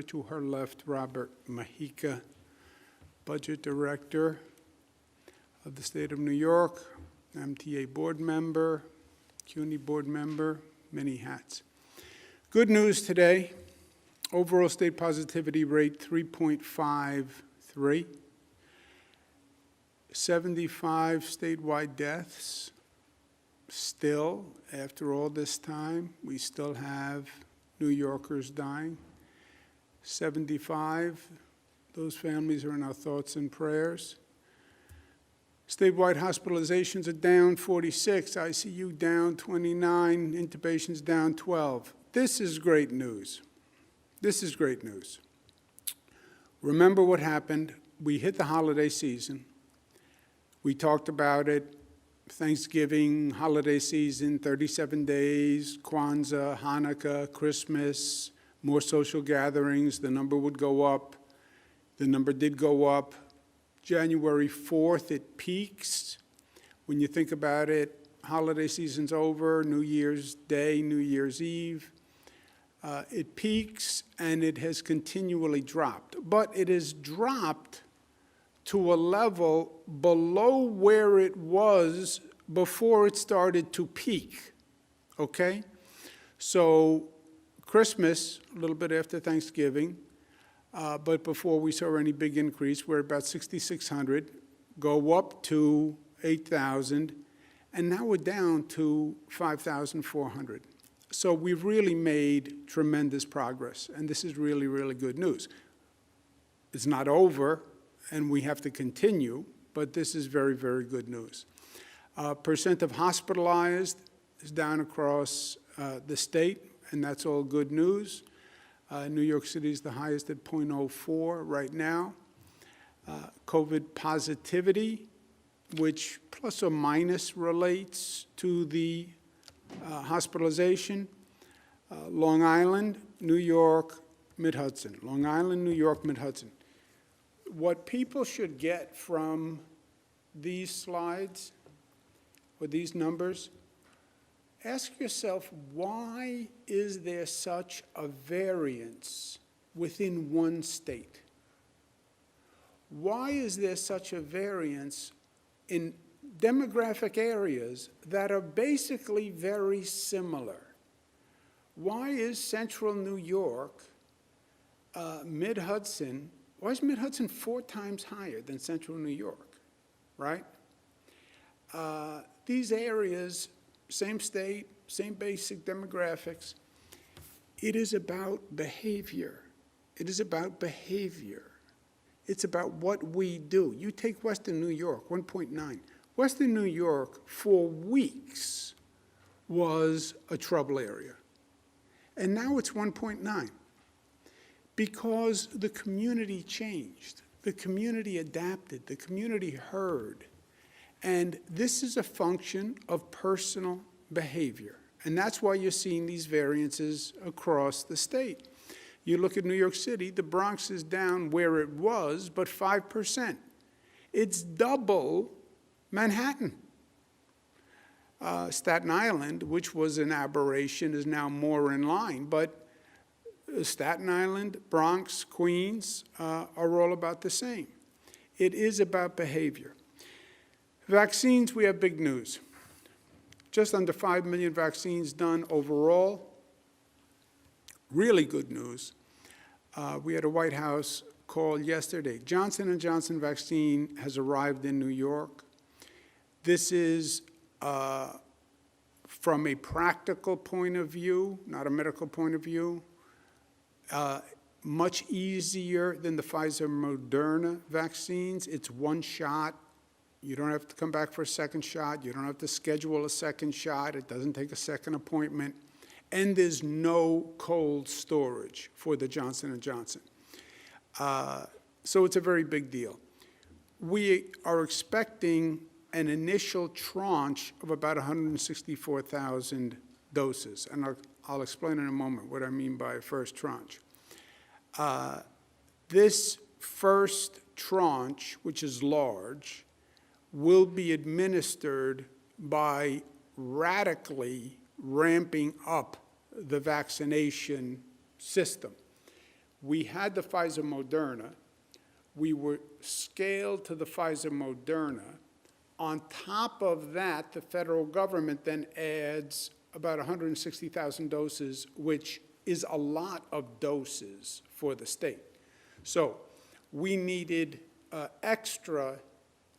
To her left, Robert Mahica, Budget Director of the State of New York, MTA Board Member, CUNY Board Member, many hats. Good news today, overall state positivity rate 3.53, 75 statewide deaths. Still, after all this time, we still have New Yorkers dying. 75, those families are in our thoughts and prayers. Statewide hospitalizations are down 46, ICU down 29, intubations down 12. This is great news. This is great news. Remember what happened. We hit the holiday season. We talked about it. Thanksgiving, holiday season, 37 days, Kwanzaa, Hanukkah, Christmas, more social gatherings, the number would go up. The number did go up. January 4th, it peaks. When you think about it, holiday season's over, New Year's Day, New Year's Eve. It peaks, and it has continually dropped. But it has dropped to a level below where it was before it started to peak, okay? So Christmas, a little bit after Thanksgiving, but before we saw any big increase, we're about 6,600, go up to 8,000, and now we're down to 5,400. So we've really made tremendous progress, and this is really, really good news. It's not over, and we have to continue, but this is very, very good news. Percent of hospitalized is down across the state, and that's all good news. New York City is the highest at 0.04 right now. COVID positivity, which plus or minus relates to the hospitalization. Long Island, New York, Mid-Hudson. Long Island, New York, Mid-Hudson. What people should get from these slides or these numbers, ask yourself, why is there such a variance within one state? Why is there such a variance in demographic areas that are basically very similar? Why is central New York, Mid-Hudson, why is Mid-Hudson 4 times higher than central New York, right? These areas, same state, same basic demographics. It is about behavior. It is about behavior. It's about what we do. You take Western New York, 1.9. Western New York, for weeks, was a trouble area. And now it's 1.9. Because the community changed. The community adapted. The community heard. And this is a function of personal behavior. And that's why you're seeing these variances across the state. You look at New York City, the Bronx is down where it was, but 5%. It's double Manhattan. Staten Island, which was an aberration, is now more in line. But Staten Island, Bronx, Queens are all about the same. It is about behavior. Vaccines, we have big news. Just under 5 million vaccines done overall. Really good news. We had a White House call yesterday. Johnson & Johnson vaccine has arrived in New York. This is, from a practical point of view, not a medical point of view, much easier than the Pfizer-Moderna vaccines. It's one shot. You don't have to come back for a second shot. You don't have to schedule a second shot. It doesn't take a second appointment. And there's no cold storage for the Johnson & Johnson. So it's a very big deal. We are expecting an initial tranche of about 164,000 doses. And I'll explain in a moment what I mean by first tranche. This first tranche, which is large, will be administered by radically ramping up the vaccination system. We had the Pfizer-Moderna. We were scaled to the Pfizer-Moderna. On top of that, the federal government then adds about 160,000 doses, which is a lot of doses for the state. So we needed extra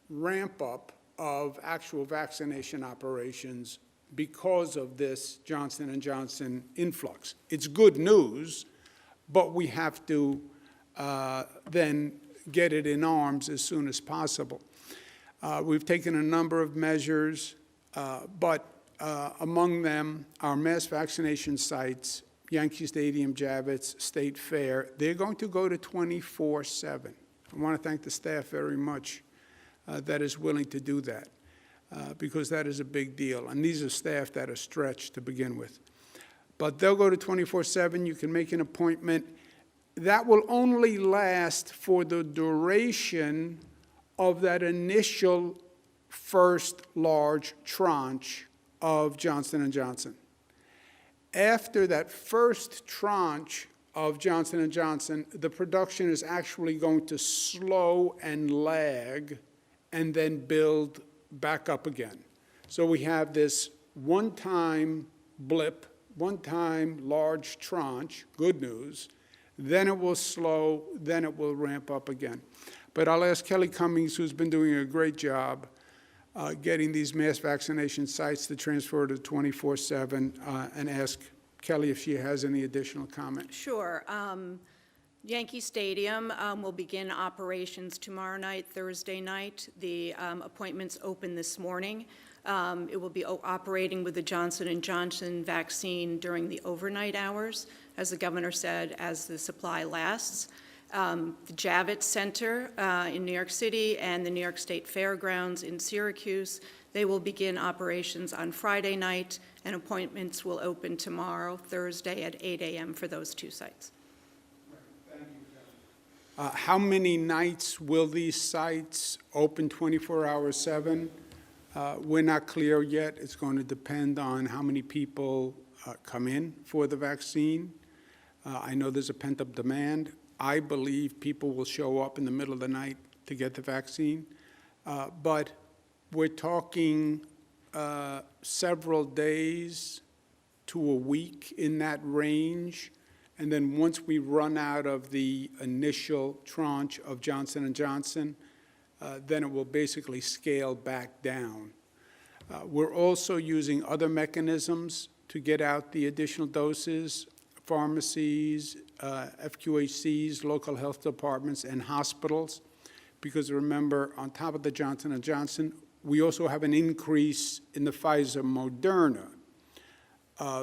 ramp-up of actual vaccination operations because of this Johnson & Johnson influx. It's good news, but we have to then get it in arms as soon as possible. We've taken a number of measures, but among them, our mass vaccination sites, Yankee Stadium, Javits, State Fair, they're going to go to 24/7. I want to thank the staff very much that is willing to do that, because that is a big deal. And these are staff that are stretched to begin with. But they'll go to 24/7. You can make an appointment. That will only last for the duration of that initial first large tranche of Johnson & Johnson. After that first tranche of Johnson & Johnson, the production is actually going to slow and lag and then build back up again. So we have this one-time blip, one-time large tranche, good news, then it will slow, then it will ramp up again. But I'll ask Kelly Cummings, who's been doing a great job getting these mass vaccination sites to transfer to 24/7, and ask Kelly if she has any additional comment. Sure. Yankee Stadium will begin operations tomorrow night, Thursday night. The appointments open this morning. It will be operating with the Johnson & Johnson vaccine during the overnight hours, as the governor said, as the supply lasts. The Javits Center in New York City and the New York State Fairgrounds in Syracuse, they will begin operations on Friday night, and appointments will open tomorrow, Thursday at 8 a.m. for those two sites. Thank you, Kelly. How many nights will these sites open 24 hours 7? We're not clear yet. It's going to depend on how many people come in for the vaccine. I know there's a pent-up demand. I believe people will show up in the middle of the night to get the vaccine. But we're talking several days to a week in that range. And then once we run out of the initial tranche of Johnson & Johnson, then it will basically scale back down. We're also using other mechanisms to get out the additional doses, pharmacies, FQHCs, local health departments, and hospitals. Because remember, on top of the Johnson & Johnson, we also have an increase in the Pfizer-Moderna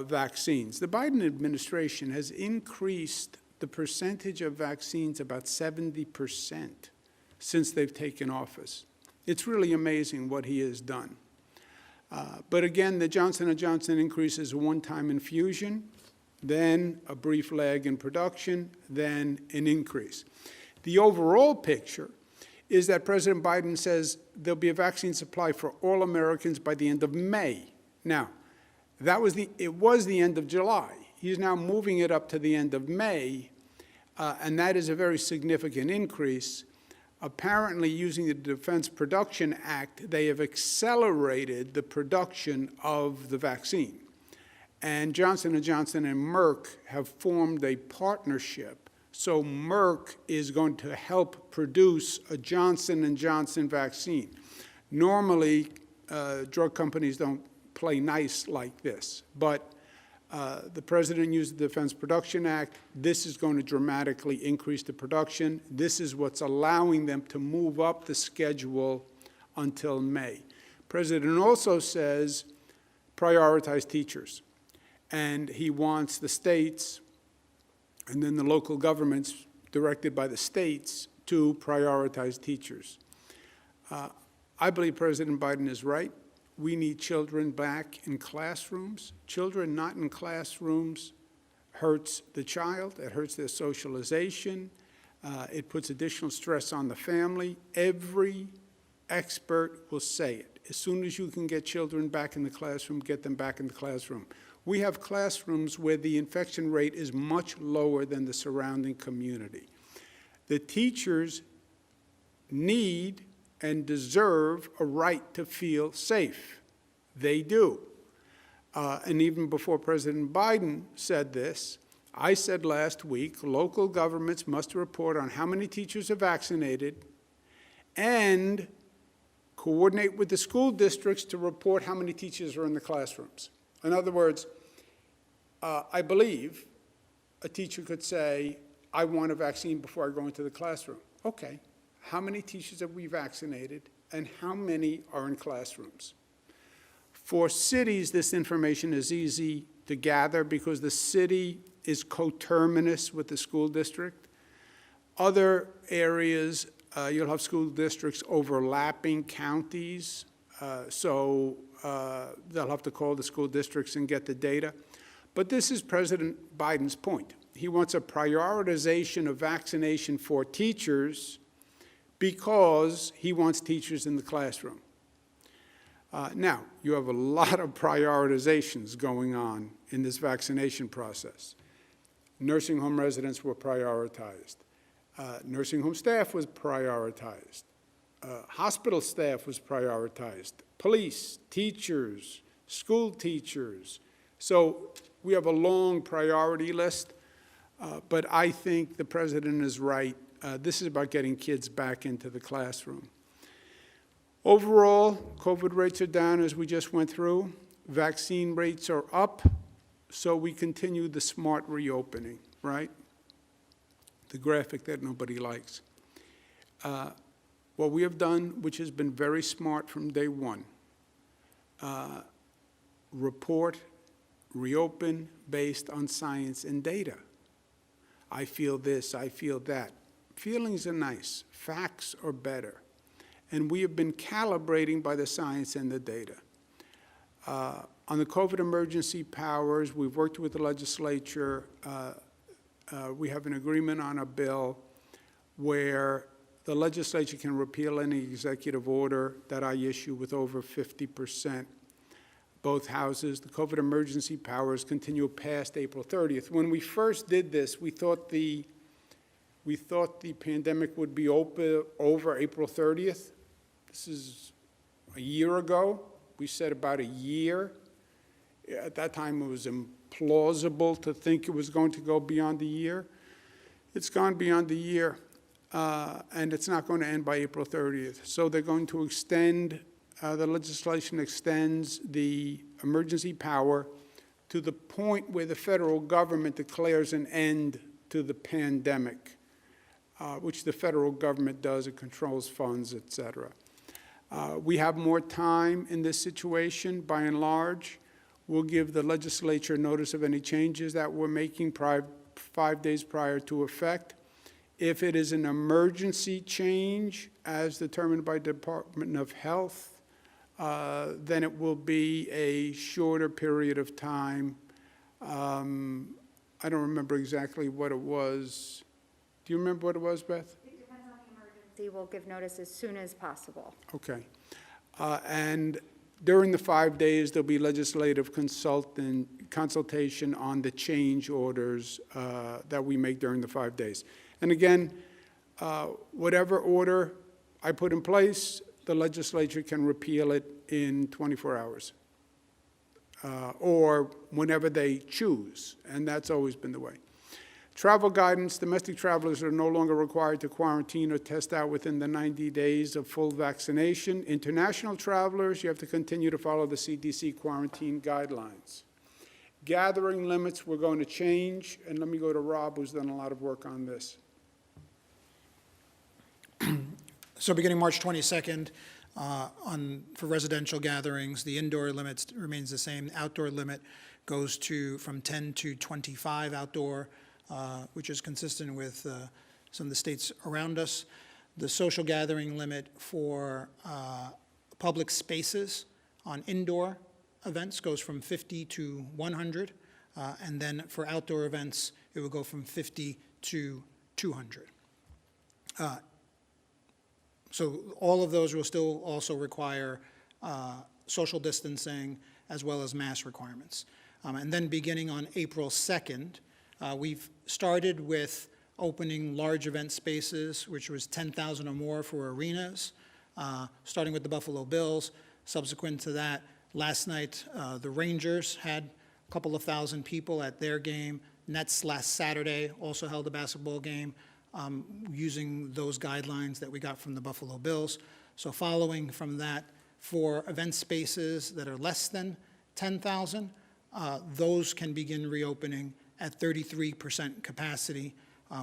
vaccines. The Biden administration has increased the percentage of vaccines about 70% since they've taken office. It's really amazing what he has done. But again, the Johnson & Johnson increase is a one-time infusion, then a brief lag in production, then an increase. The overall picture is that President Biden says there'll be a vaccine supply for all Americans by the end of May. Now, it was the end of July. He's now moving it up to the end of May, and that is a very significant increase. Apparently, using the Defense Production Act, they have accelerated the production of the vaccine. And Johnson & Johnson and Merck have formed a partnership. So Merck is going to help produce a Johnson & Johnson vaccine. Normally, drug companies don't play nice like this. But the president used the Defense Production Act. This is going to dramatically increase the production. This is what's allowing them to move up the schedule until May. The president also says prioritize teachers. And he wants the states and then the local governments directed by the states to prioritize teachers. I believe President Biden is right. We need children back in classrooms. Children not in classrooms hurts the child. It hurts their socialization. It puts additional stress on the family. Every expert will say it. As soon as you can get children back in the classroom, get them back in the classroom. We have classrooms where the infection rate is much lower than the surrounding community. The teachers need and deserve a right to feel safe. They do. And even before President Biden said this, I said last week, local governments must report on how many teachers are vaccinated and coordinate with the school districts to report how many teachers are in the classrooms. In other words, I believe a teacher could say, I want a vaccine before I go into the classroom. Okay, how many teachers have we vaccinated and how many are in classrooms? For cities, this information is easy to gather because the city is coterminous with the school district. Other areas, you'll have school districts overlapping counties, so they'll have to call the school districts and get the data. But this is President Biden's point. He wants a prioritization of vaccination for teachers because he wants teachers in the classroom. Now, you have a lot of prioritizations going on in this vaccination process. Nursing home residents were prioritized. Nursing home staff was prioritized. Hospital staff was prioritized. Police, teachers, school teachers. So we have a long priority list, but I think the president is right. This is about getting kids back into the classroom. Overall, COVID rates are down as we just went through. Vaccine rates are up, so we continue the smart reopening, right? The graphic that nobody likes. What we have done, which has been very smart from day one, report, reopen based on science and data. I feel this, I feel that. Feelings are nice, facts are better. And we have been calibrating by the science and the data. On the COVID emergency powers, we've worked with the legislature. We have an agreement on a bill where the legislature can repeal any executive order that I issue with over 50%. Both houses, the COVID emergency powers continue past April 30th. When we first did this, we thought the pandemic would be over April 30th. This is a year ago. We said about a year. At that time, it was implausible to think it was going to go beyond a year. It's gone beyond a year, and it's not going to end by April 30th. So they're going to extend, the legislation extends the emergency power to the point where the federal government declares an end to the pandemic, which the federal government does. It controls funds, et cetera. We have more time in this situation, by and large. We'll give the legislature notice of any changes that we're making 5 days prior to effect. If it is an emergency change, as determined by the Department of Health, then it will be a shorter period of time. I don't remember exactly what it was. Do you remember what it was, Beth? Will give notice as soon as possible. Okay. And during the 5 days, there'll be legislative consultation on the change orders that we make during the 5 days. And again, whatever order I put in place, the legislature can repeal it in 24 hours or whenever they choose, and that's always been the way. Travel guidance, domestic travelers are no longer required to quarantine or test out within the 90 days of full vaccination. International travelers, you have to continue to follow the CDC quarantine guidelines. Gathering limits, we're going to change, and let me go to Rob, who's done a lot of work on this. So beginning March 22nd, for residential gatherings, the indoor limit remains the same. The outdoor limit goes from 10 to 25 outdoor, which is consistent with some of the states around us. The social gathering limit for public spaces on indoor events goes from 50 to 100, and then for outdoor events, it will go from 50 to 200. So all of those will still also require social distancing as well as mask requirements. And then beginning on April 2nd, we've started with opening large event spaces, which was 10,000 or more for arenas, starting with the Buffalo Bills. Subsequent to that, last night, the Rangers had a couple of thousand people at their game. Nets last Saturday also held a basketball game using those guidelines that we got from the Buffalo Bills. So following from that, for event spaces that are less than 10,000, those can begin reopening at 33% capacity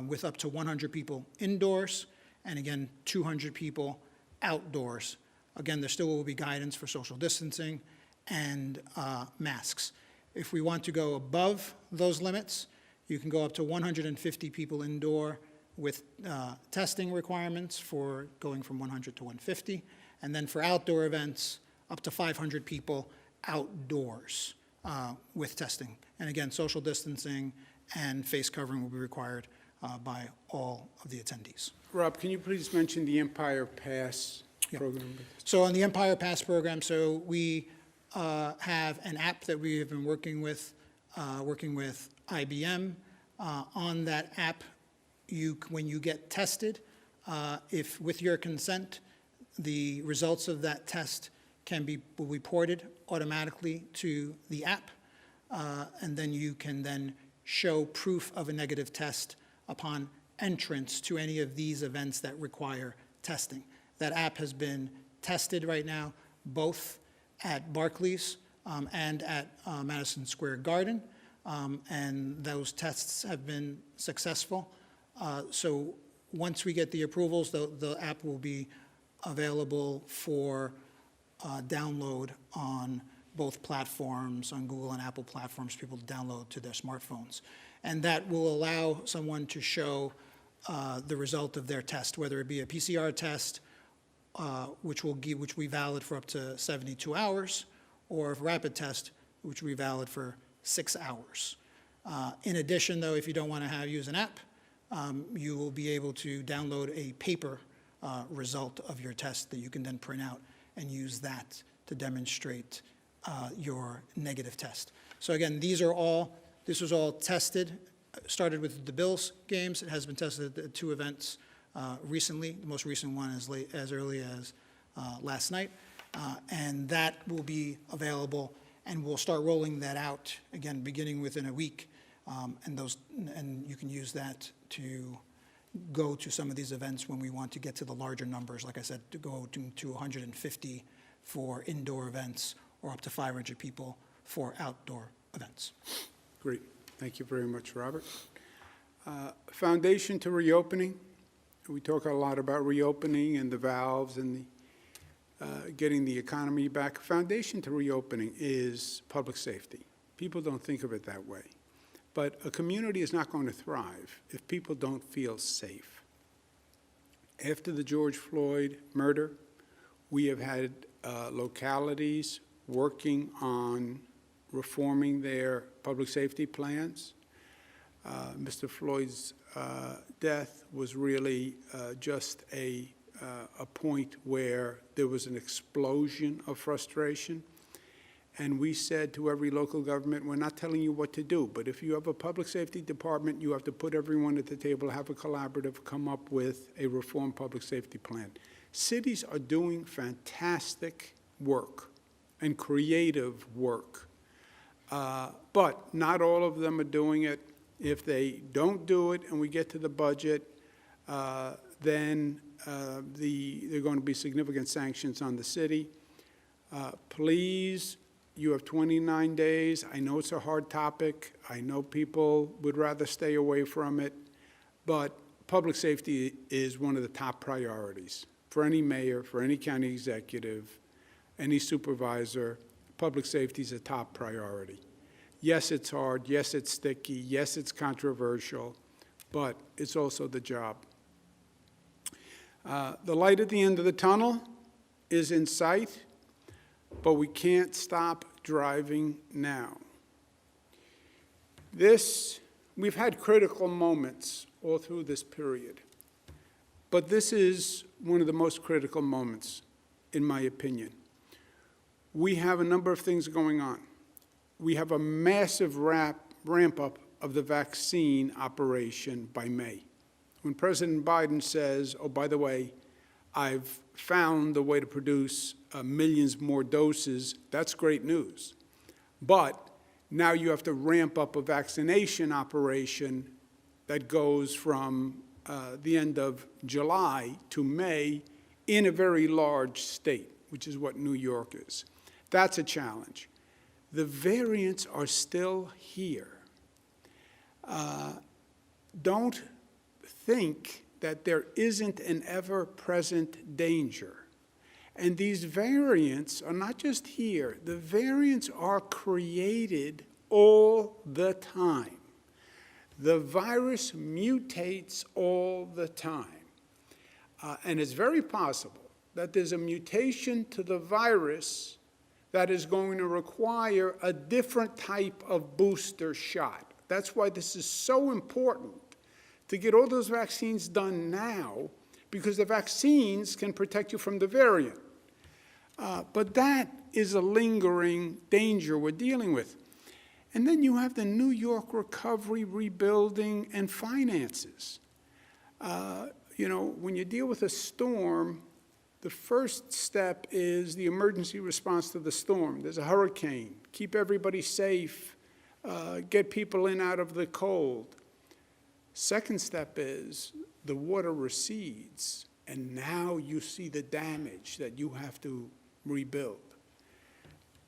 with up to 100 people indoors and again, 200 people outdoors. Again, there still will be guidance for social distancing and masks. If we want to go above those limits, you can go up to 150 people indoor with testing requirements for going from 100 to 150. And then for outdoor events, up to 500 people outdoors with testing. And again, social distancing and face covering will be required by all of the attendees. Rob, can you please mention the Empire Pass program? So on the Empire Pass program, so we have an app that we have been working with IBM. On that app, when you get tested, if with your consent, the results of that test will be ported automatically to the app, and then you can then show proof of a negative test upon entrance to any of these events that require testing. That app has been tested right now, both at Barclays and at Madison Square Garden, and those tests have been successful. So once we get the approvals, the app will be available for download on both platforms, on Google and Apple platforms, people to download to their smartphones. And that will allow someone to show the result of their test, whether it be a PCR test, which will be valid for up to 72 hours, or a rapid test, which will be valid for 6 hours. In addition, though, if you don't want to use an app, you will be able to download a paper result of your test that you can then print out and use that to demonstrate your negative test. So again, this was all tested, started with the Bills games. It has been tested at 2 events recently. The most recent one as early as last night. And that will be available, and we'll start rolling that out, again, beginning within a week. And you can use that to go to some of these events when we want to get to the larger numbers, like I said, to go to 150 for indoor events or up to 500 people for outdoor events. Great. Thank you very much, Robert. Foundation to reopening. We talk a lot about reopening and the valves and getting the economy back. Foundation to reopening is public safety. People don't think of it that way. But a community is not going to thrive if people don't feel safe. After the George Floyd murder, we have had localities working on reforming their public safety plans. Mr. Floyd's death was really just a point where there was an explosion of frustration. And we said to every local government, we're not telling you what to do, but if you have a public safety department, you have to put everyone at the table, have a collaborative, come up with a reformed public safety plan. Cities are doing fantastic work and creative work, but not all of them are doing it. If they don't do it and we get to the budget, then there are going to be significant sanctions on the city. Please, you have 29 days. I know it's a hard topic. I know people would rather stay away from it, but public safety is one of the top priorities for any mayor, for any county executive, any supervisor. Public safety is a top priority. Yes, it's hard. Yes, it's sticky. Yes, it's controversial, but it's also the job. The light at the end of the tunnel is in sight, but we can't stop driving now. We've had critical moments all through this period, but this is one of the most critical moments, in my opinion. We have a number of things going on. we have a massive ramp-up of the vaccine operation by May. When President Biden says, oh, by the way, I've found a way to produce millions more doses, that's great news. But now you have to ramp up a vaccination operation that goes from the end of July to May in a very large state, which is what New York is. That's a challenge. The variants are still here. Don't think that there isn't an ever-present danger. And these variants are not just here. The variants are created all the time. The virus mutates all the time. And it's very possible that there's a mutation to the virus that is going to require a different type of booster shot. That's why this is so important to get all those vaccines done now, because the vaccines can protect you from the variant. But that is a lingering danger we're dealing with. And then you have the New York recovery, rebuilding, and finances. When you deal with a storm, the first step is the emergency response to the storm. There's a hurricane. Keep everybody safe. Get people in out of the cold. Second step is the water recedes, and now you see the damage that you have to rebuild.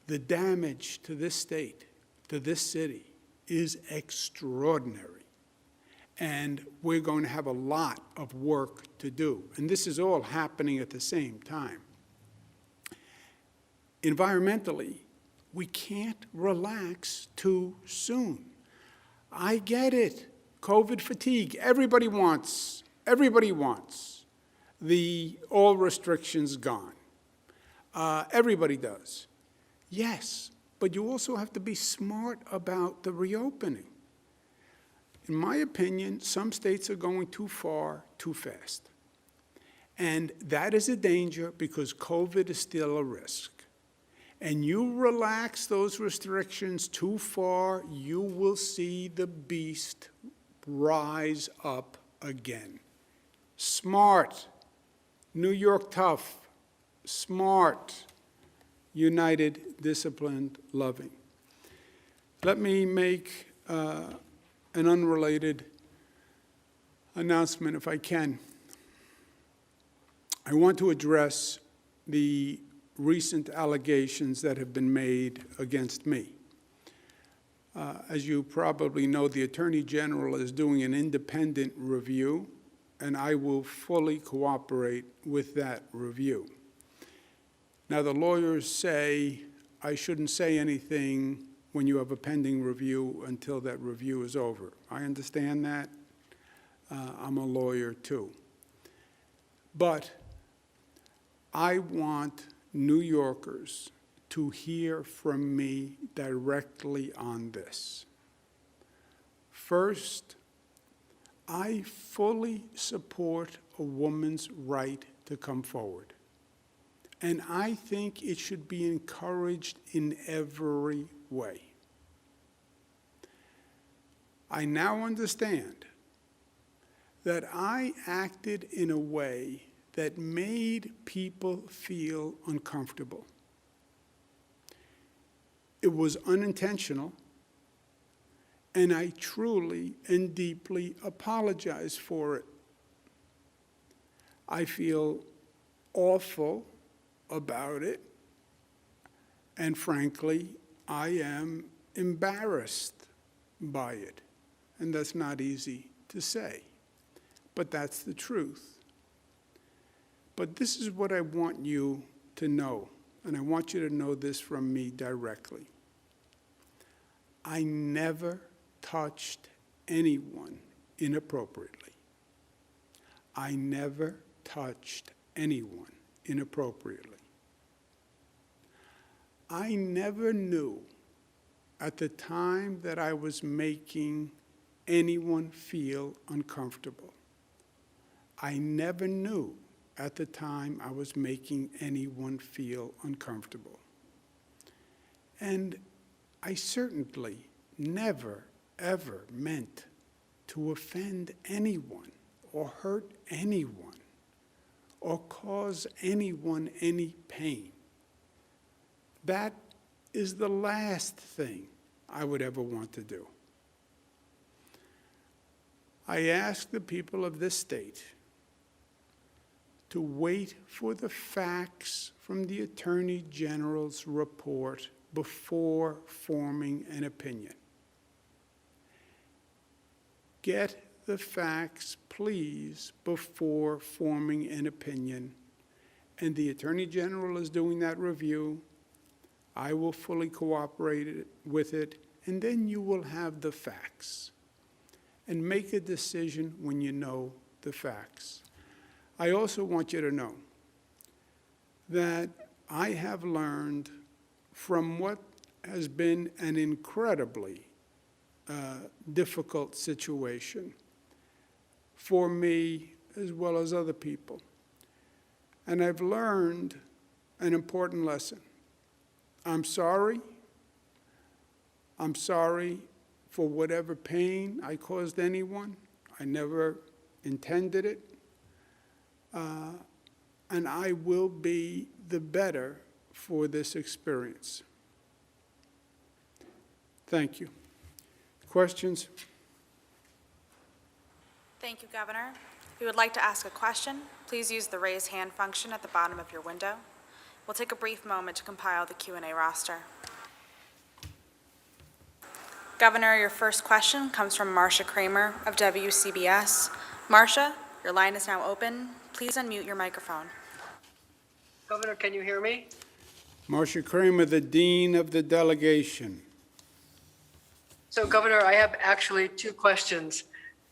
The damage to this state, to this city, is extraordinary. And we're going to have a lot of work to do. And this is all happening at the same time. Environmentally, we can't relax too soon. I get it. COVID fatigue. Everybody wants the all restrictions gone. Everybody does. Yes, but you also have to be smart about the reopening. In my opinion, some states are going too far, too fast. And that is a danger because COVID is still a risk. And you relax those restrictions too far, you will see the beast rise up again. Smart, New York tough, smart, united, disciplined, loving. Let me make an unrelated announcement, if I can. I want to address the recent allegations that have been made against me. As you probably know, the Attorney General is doing an independent review, and I will fully cooperate with that review. Now, the lawyers say I shouldn't say anything when you have a pending review until that review is over. I understand that. I'm a lawyer, too. But I want New Yorkers to hear from me directly on this. First, I fully support a woman's right to come forward. And I think it should be encouraged in every way. I now understand that I acted in a way that made people feel uncomfortable. It was unintentional, and I truly and deeply apologize for it. I feel awful about it, and frankly, I am embarrassed by it. And that's not easy to say, but that's the truth. But this is what I want you to know, and I want you to know this from me directly. I never touched anyone inappropriately. I never touched anyone inappropriately. I never knew at the time that I was making anyone feel uncomfortable. I never knew at the time I was making anyone feel uncomfortable. And I certainly never, ever meant to offend anyone or hurt anyone or cause anyone any pain. That is the last thing I would ever want to do. I ask the people of this state to wait for the facts from the Attorney General's report before forming an opinion. Get the facts, please, before forming an opinion. And the Attorney General is doing that review. I will fully cooperate with it, and then you will have the facts. And make a decision when you know the facts. I also want you to know that I have learned from what has been an incredibly difficult situation for me as well as other people. And I've learned an important lesson. I'm sorry. I'm sorry for whatever pain I caused anyone. I never intended it. And I will be the better for this experience. Thank you. Questions? Thank you, Governor. If you would like to ask a question, please use the raise hand function at the bottom of your window. We'll take a brief moment to compile the Q&A roster. Governor, your first question comes from Marcia Kramer of WCBS. Marcia, your line is now open. Please unmute your microphone. Governor, can you hear me? Marcia Kramer, the Dean of the Delegation. So, Governor, I have actually two questions.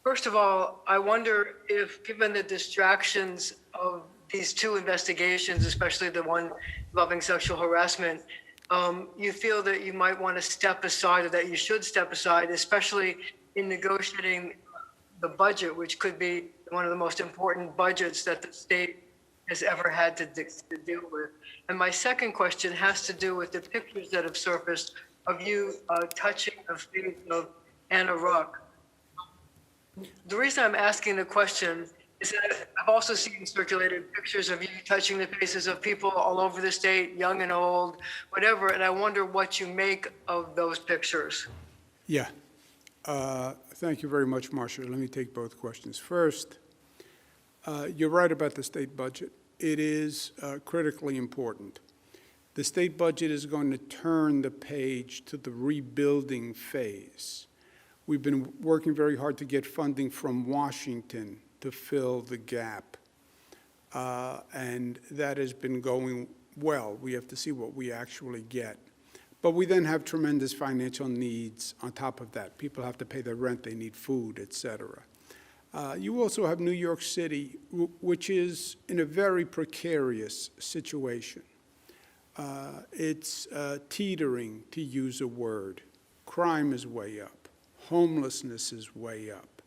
First of all, I wonder if, given the distractions of these two investigations, especially the one involving sexual harassment, you feel that you might want to step aside, or that you should step aside, especially in negotiating the budget, which could be one of the most important budgets that the state has ever had to deal with. And my second question has to do with the pictures that have surfaced of you touching the face of Anna Ruck. The reason I'm asking the question is that I've also seen circulated pictures of you touching the faces of people all over the state, young and old, whatever, and I wonder what you make of those pictures. Yeah. Thank you very much, Marcia. Let me take both questions. First, you're right about the state budget. It is critically important. The state budget is going to turn the page to the rebuilding phase. We've been working very hard to get funding from Washington to fill the gap, and that has been going well. We have to see what we actually get. But we then have tremendous financial needs on top of that. People have to pay their rent, they need food, et cetera. You also have New York City, which is in a very precarious situation. It's teetering, to use a word. Crime is way up. Homelessness is way up.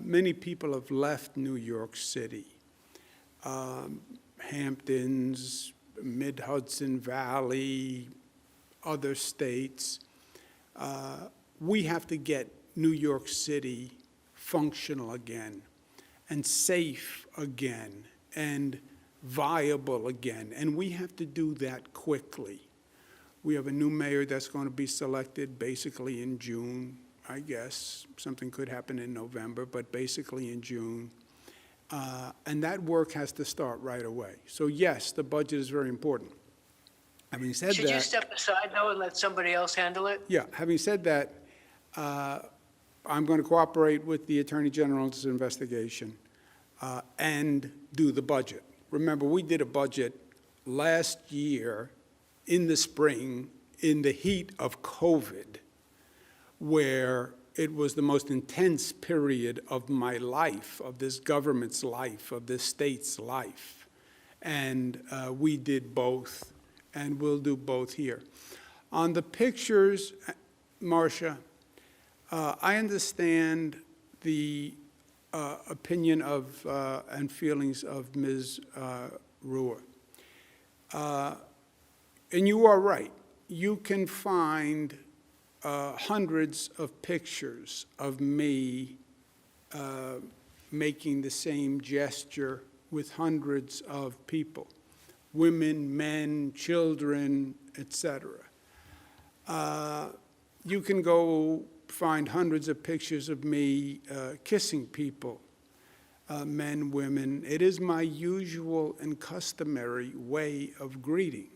Many people have left New York City. Hamptons, Mid-Hudson Valley, other states. We have to get New York City functional again, and safe again, and viable again, and we have to do that quickly. We have a new mayor that's going to be selected basically in June, I guess. Something could happen in November, but basically in June. And that work has to start right away. So yes, the budget is very important. Having said that— Should you step aside, though, and let somebody else handle it? Yeah, having said that, I'm going to cooperate with the Attorney General's investigation and do the budget. Remember, we did a budget last year in the spring in the heat of COVID, where it was the most intense period of my life, of this government's life, of this state's life. And we did both, and we'll do both here. On the pictures, Marcia, I understand the opinion of and feelings of Ms. Ruhr. And you are right. you can find hundreds of pictures of me making the same gesture with hundreds of people, women, men, children, etc. You can go find hundreds of pictures of me kissing people, men, women. It is my usual and customary way of greeting.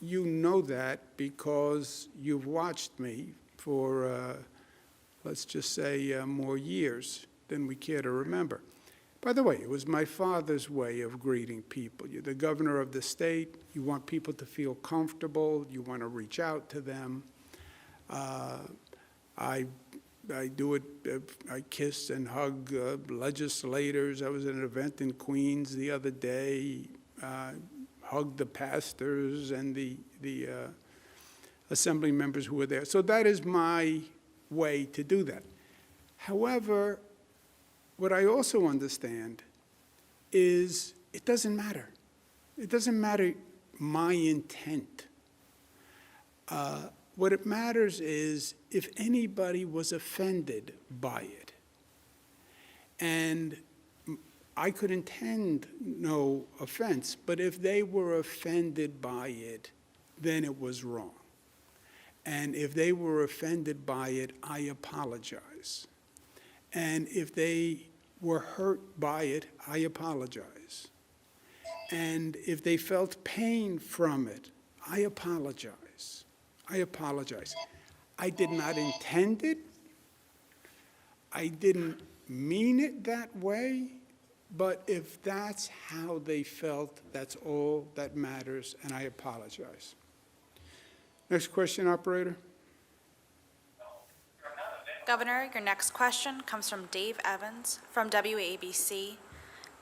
You know that because you've watched me for, let's just say, more years than we care to remember. By the way, it was my father's way of greeting people. You're the governor of the state. You want people to feel comfortable. You want to reach out to them. I do it. I kiss and hug legislators. I was at an event in Queens the other day. Hugged the pastors and the assembly members who were there. So that is my way to do that. However, what I also understand is it doesn't matter. It doesn't matter my intent. What it matters is if anybody was offended by it. And I could intend no offense, but if they were offended by it, then it was wrong. And if they were offended by it, I apologize. And if they were hurt by it, I apologize. And if they felt pain from it, I apologize. I apologize. I did not intend it. I didn't mean it that way. But if that's how they felt, that's all that matters, and I apologize. Next question, operator. Governor, your next question comes from Dave Evans from WABC.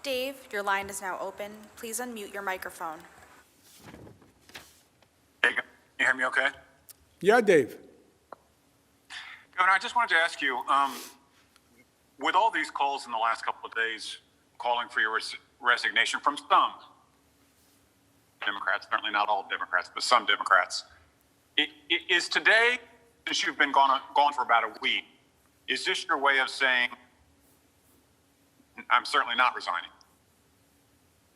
Dave, your line is now open. Please unmute your microphone. Hey, can you hear me okay? Yeah, Dave. Governor, I just wanted to ask you, with all these calls in the last couple of days calling for your resignation from some Democrats, certainly not all Democrats, but some Democrats, is today, since you've been gone for about a week, is this your way of saying, I'm certainly not resigning?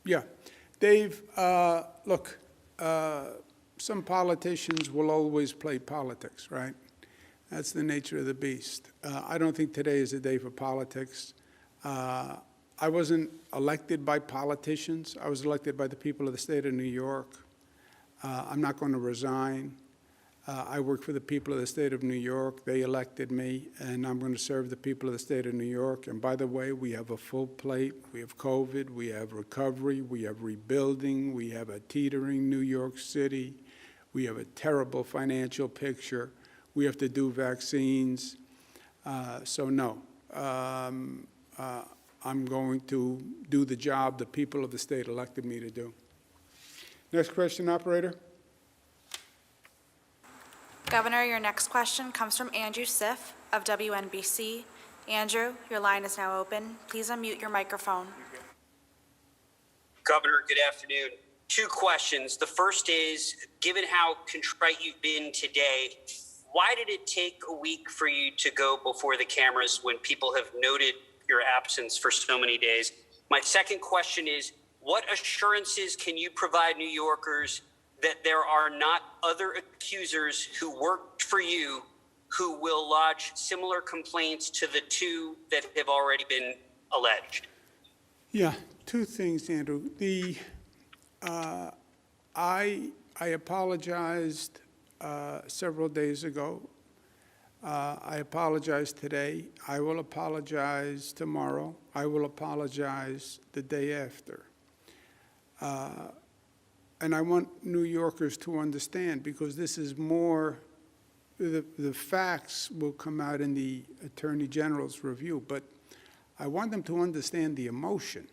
Yeah. Dave, look, some politicians will always play politics, right? That's the nature of the beast. I don't think today is a day for politics. I wasn't elected by politicians. I was elected by the people of the state of New York. I'm not going to resign. I work for the people of the state of New York. They elected me, and I'm going to serve the people of the state of New York. And by the way, we have a full plate. We have COVID. We have recovery. We have rebuilding. We have a teetering New York City. We have a terrible financial picture. We have to do vaccines. So no, I'm going to do the job the people of the state elected me to do. Next question, operator. Governor, your next question comes from Andrew Siff of WNBC. Andrew, your line is now open. Please unmute your microphone. Governor, good afternoon. 2 questions. The first is, given how contrite you've been today, why did it take a week for you to go before the cameras when people have noted your absence for so many days? My second question is, what assurances can you provide New Yorkers that there are not other accusers who worked for you who will lodge similar complaints to the 2 that have already been alleged? Yeah, 2 things, Andrew. I apologized several days ago. I apologize today. I will apologize tomorrow. I will apologize the day after. And I want New Yorkers to understand, because this is more, the facts will come out in the Attorney General's review, but I want them to understand the emotion,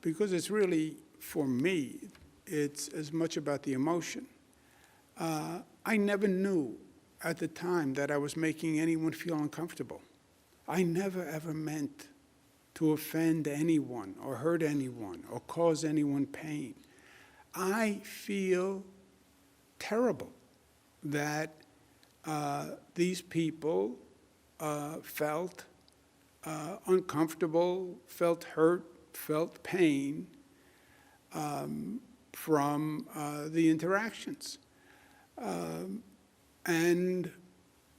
because it's really, for me, it's as much about the emotion. I never knew at the time that I was making anyone feel uncomfortable. I never, ever meant to offend anyone or hurt anyone or cause anyone pain. I feel terrible that these people felt uncomfortable, felt hurt, felt pain from the interactions. And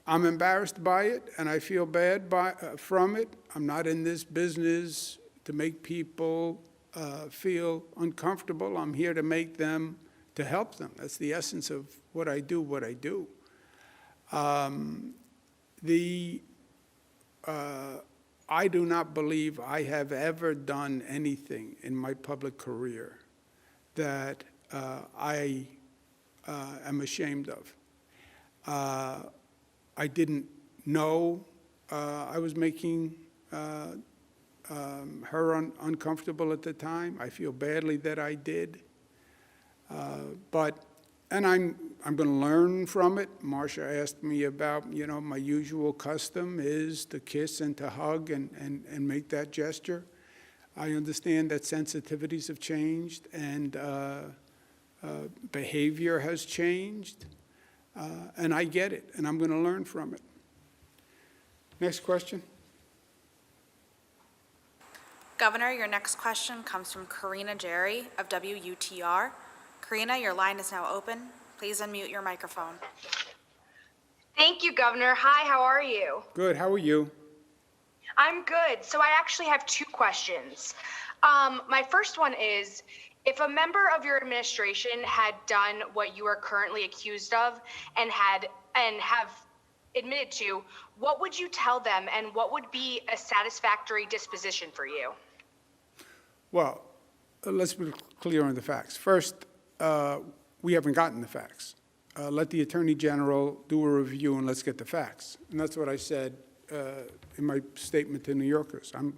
I'm embarrassed by it, and I feel bad from it. I'm not in this business to make people feel uncomfortable. I'm here to make them, to help them. That's the essence of what I do. I do not believe I have ever done anything in my public career that I am ashamed of. I didn't know I was making her uncomfortable at the time. I feel badly that I did. And I'm going to learn from it. Marcia asked me about, my usual custom is to kiss and to hug and make that gesture. I understand that sensitivities have changed and behavior has changed. And I get it, and I'm going to learn from it. Next question. Governor, your next question comes from Karina Jerry of WUTR. Karina, your line is now open. Please unmute your microphone. Thank you, Governor. Hi, how are you? Good, how are you? I'm good. So I actually have two questions. My first one is, if a member of your administration had done what you are currently accused of and have admitted to, what would you tell them and what would be a satisfactory disposition for you? Well, let's be clear on the facts. First, we haven't gotten the facts. Let the Attorney General do a review and let's get the facts. And that's what I said in my statement to New Yorkers. I'm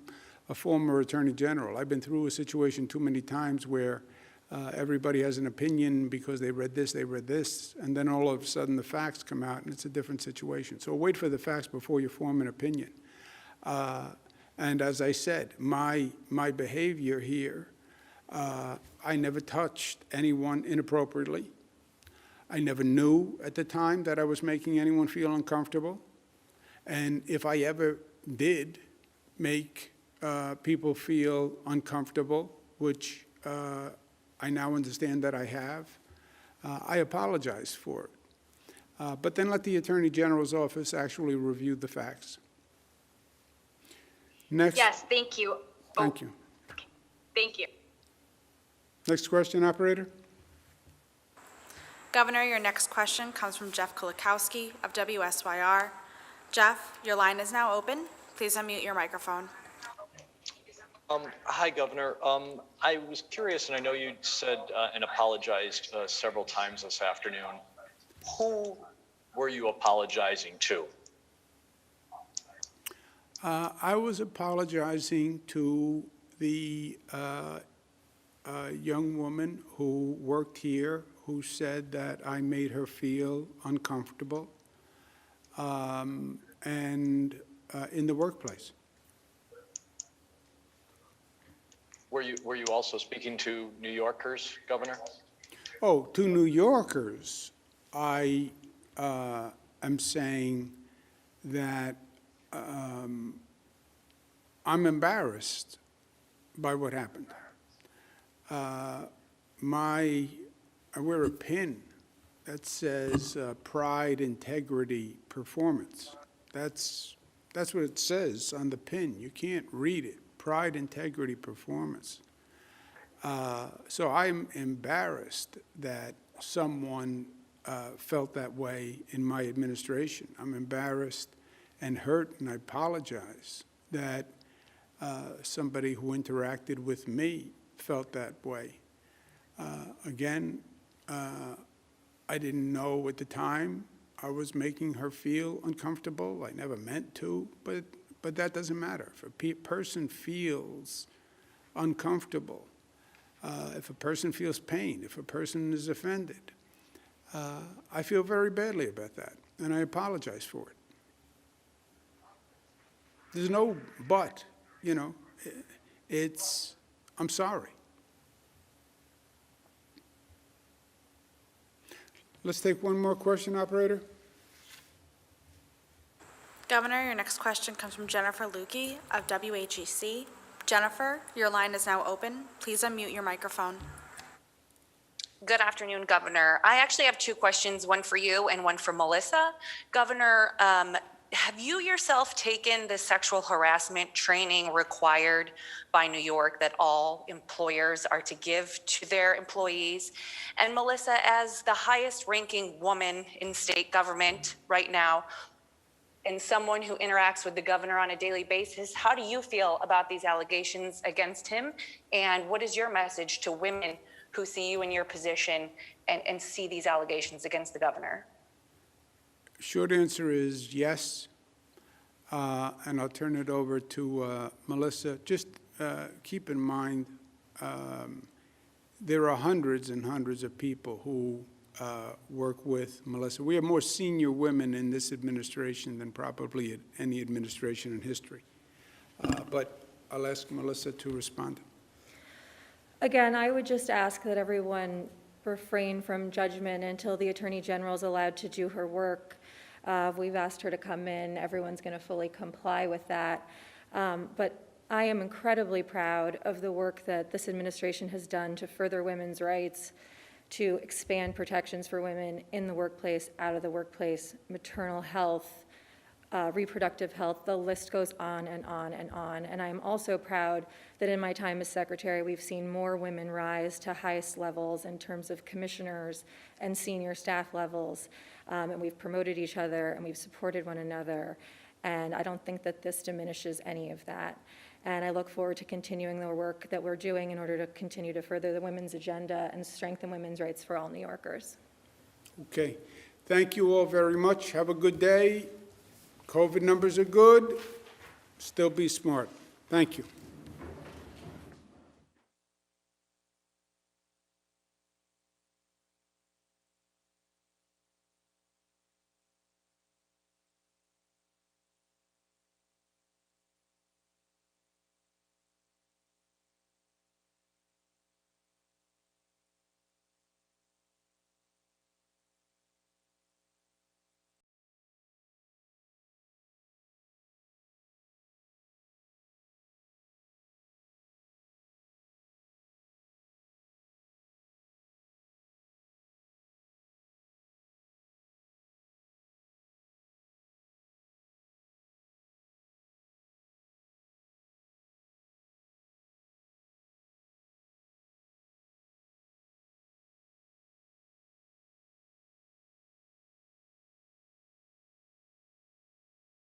a former Attorney General. I've been through a situation too many times where everybody has an opinion because they read this, and then all of a sudden the facts come out and it's a different situation. So wait for the facts before you form an opinion. And as I said, my behavior here, I never touched anyone inappropriately. I never knew at the time that I was making anyone feel uncomfortable. And if I ever did make people feel uncomfortable, which I now understand that I have, I apologize for it. But then let the Attorney General's office actually review the facts. Next. Yes, thank you. Thank you. Okay. Thank you. Next question, operator. Governor, your next question comes from Jeff Kulikowski of WSYR. Jeff, your line is now open. Please unmute your microphone. Hi, Governor. I was curious, and I know you said and apologized several times this afternoon. Who were you apologizing to? I was apologizing to the young woman who worked here, who said that I made her feel uncomfortable, and in the workplace. Were you also speaking to New Yorkers, Governor? Oh, to New Yorkers, I am saying that I'm embarrassed by what happened. I wear a pin that says pride, integrity, performance. That's what it says on the pin. You can't read it. Pride, integrity, performance. So I'm embarrassed that someone felt that way in my administration. I'm embarrassed and hurt, and I apologize that somebody who interacted with me felt that way. Again, I didn't know at the time I was making her feel uncomfortable. I never meant to, but that doesn't matter. If a person feels uncomfortable, if a person feels pain, if a person is offended, I feel very badly about that, and I apologize for it. There's no but, I'm sorry. Let's take one more question, operator. Governor, your next question comes from Jennifer Lukey of WHEC. Jennifer, your line is now open. Please unmute your microphone. Good afternoon, Governor. I actually have two questions, one for you and one for Melissa. Governor, have you yourself taken the sexual harassment training required by New York that all employers are to give to their employees? And Melissa, as the highest ranking woman in state government right now, and someone who interacts with the governor on a daily basis, how do you feel about these allegations against him? And what is your message to women who see you in your position and see these allegations against the governor? Short answer is yes, and I'll turn it over to Melissa. Just keep in mind, there are hundreds and hundreds of people who work with Melissa. We have more senior women in this administration than probably any administration in history. But I'll ask Melissa to respond. Again, I would just ask that everyone refrain from judgment until the Attorney General is allowed to do her work. We've asked her to come in. Everyone's going to fully comply with that. But I am incredibly proud of the work that this administration has done to further women's rights, to expand protections for women in the workplace, out of the workplace, maternal health, reproductive health, the list goes on and on and on. And I'm also proud that in my time as secretary, we've seen more women rise to highest levels in terms of commissioners and senior staff levels. And we've promoted each other and we've supported one another. And I don't think that this diminishes any of that. And I look forward to continuing the work that we're doing in order to continue to further the women's agenda and strengthen women's rights for all New Yorkers. Okay. Thank you all very much. Have a good day. COVID numbers are good. Still be smart. Thank you.